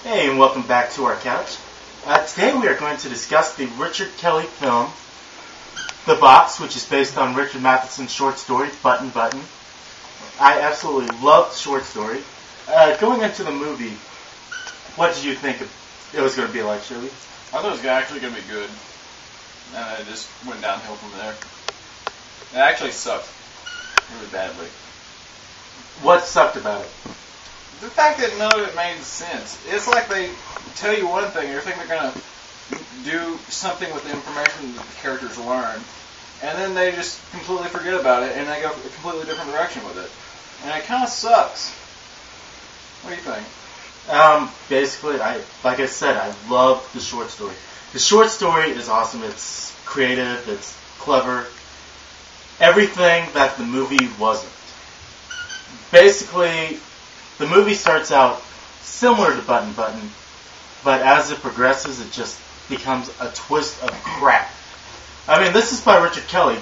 Hey, and welcome back to our couch. Today we are going to discuss the Richard Kelly film, The Box, which is based on Richard Matheson's short story, Button Button. I absolutely loved the short story. Going into the movie, what did you think it was going to be like, Shirley? I thought it was actually going to be good, and it just went downhill from there. It actually sucked really badly. What sucked about it? The fact that none of it made sense. It's like they tell you one thing, you think they're going to do something with the information that the characters learn, and then they just completely forget about it, and they go a completely different direction with it. And it kind of sucks. What do you think? Basically, like I said, I love the short story. The short story is awesome. It's creative. It's clever. Everything that the movie wasn't. Basically, the movie starts out similar to Button Button, but as it progresses, it just becomes a twist of crap. I mean, this is by Richard Kelly.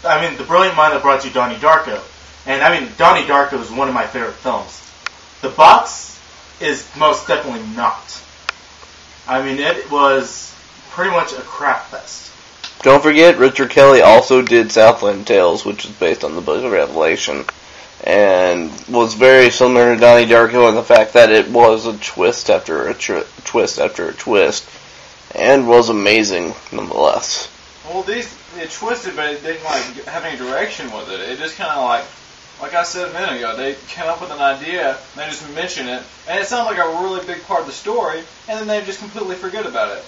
I mean, the brilliant mind that brought you Donnie Darko. And I mean, Donnie Darko is one of my favorite films. The Box is most definitely not. I mean, it was pretty much a crap fest. Don't forget, Richard Kelly also did Southland Tales, which is based on the Book of Revelation, and was very similar to Donnie Darko in the fact that it was a twist after a twist after a twist, and was amazing nonetheless. Well, it twisted, but it didn't have any direction with it. It just kind of like I said a minute ago, they came up with an idea, and they just mention it, and it sounds like a really big part of the story, and then they just completely forget about it.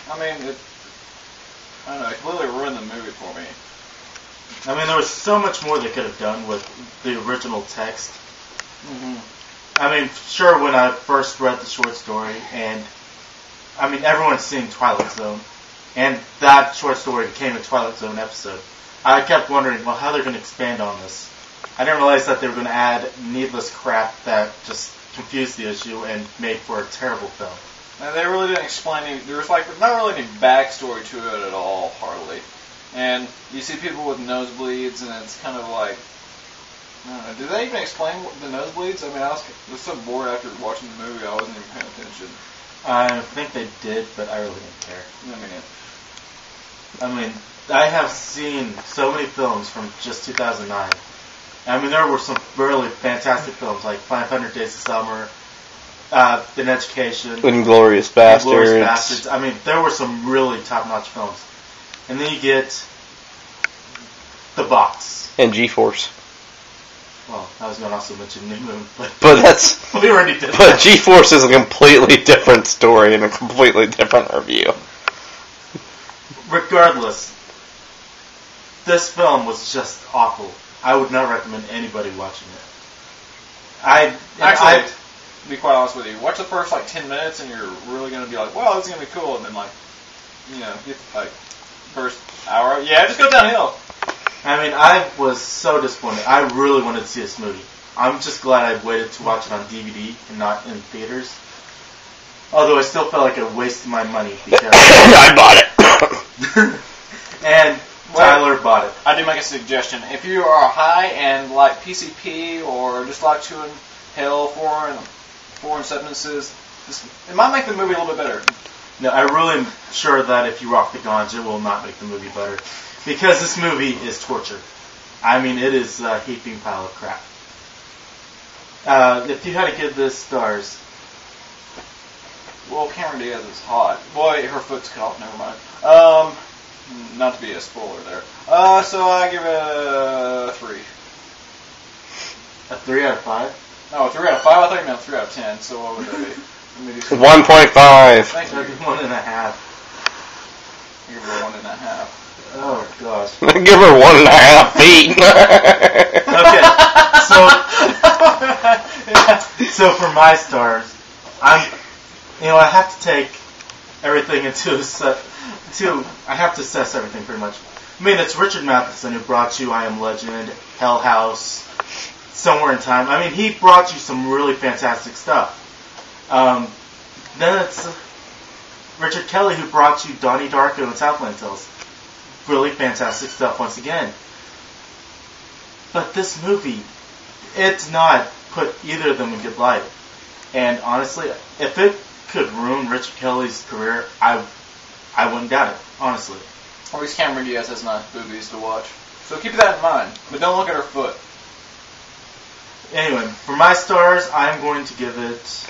I mean, I don't know, it completely ruined the movie for me. I mean, there was so much more they could have done with the original text. Mm-hmm. I mean, sure, when I first read the short story, and I mean, everyone's seen Twilight Zone, and that short story became a Twilight Zone episode. I kept wondering, well, how they're going to expand on this. I didn't realize that they were going to add needless crap that just confused the issue and made for a terrible film. And they really didn't explain any, there was not really any backstory to it at all, hardly. And you see people with nosebleeds, and it's kind of like, I don't know, did they even explain the nosebleeds? I mean, I was so bored after watching the movie, I wasn't even paying attention. I think they did, but I really didn't care. I mean, I have seen so many films from just 2009. I mean, there were some really fantastic films, like 500 Days of Summer, An Education, Inglourious Bastards. I mean, there were some really top-notch films. And then you get The Box. And G-Force. Well, I was going to also mention New Moon, but that's we already did. But G-Force is a completely different story and a completely different review. Regardless, this film was just awful. I would not recommend anybody watching it. Actually, to be quite honest with you, watch the first 10 minutes and you're really going to be like, wow, this is going to be cool. And then get first hour, just go downhill. I mean, I was so disappointed. I really wanted to see this movie. I'm just glad I waited to watch it on DVD and not in theaters. Although I still felt like I wasted my money because I bought it. And Tyler bought it. I do make a suggestion. If you are high-end like PCP or just like chewing hell foreign substances, it might make the movie a little bit better. No, I really am sure that if you rock the ganja, it will not make the movie better. Because this movie is torture. I mean, it is a heaping pile of crap. If you had to give this stars... Well, Cameron Diaz is hot. Boy, her foot's cut off, never mind. Not to be a spoiler there. So I give it a 3. A 3 out of 5? No, a 3 out of 5? I thought you meant 3 out of 10, so what would that be? 1.5. Thank you. That'd be 1.5. I give her a 1.5. Oh, gosh. Give her 1.5 feet. Okay, so for my stars, I have to take everything I have to assess everything pretty much. I mean, it's Richard Mattheson who brought you I Am Legend, Hell House, Somewhere in Time. I mean, he brought you some really fantastic stuff. Then it's Richard Kelly who brought you Donnie Darko and Southland Tales. Really fantastic stuff once again. But this movie, it's not put either of them in good light. And honestly, if it could ruin Richard Kelly's career, I wouldn't doubt it, honestly. At least Cameron Diaz has nice boobies to watch. So keep that in mind. But don't look at her foot. Anyway, for my stars, I'm going to give it,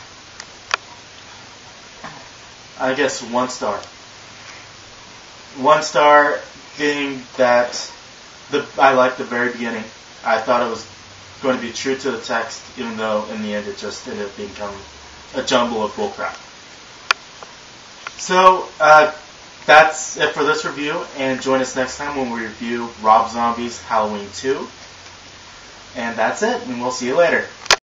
I guess, 1 star. 1 star being that I liked the very beginning. I thought it was going to be true to the text, even though in the end it just ended up becoming a jumble of bullcrap. So, that's it for this review, and join us next time when we review Rob Zombie's Halloween 2. And that's it, and we'll see you later.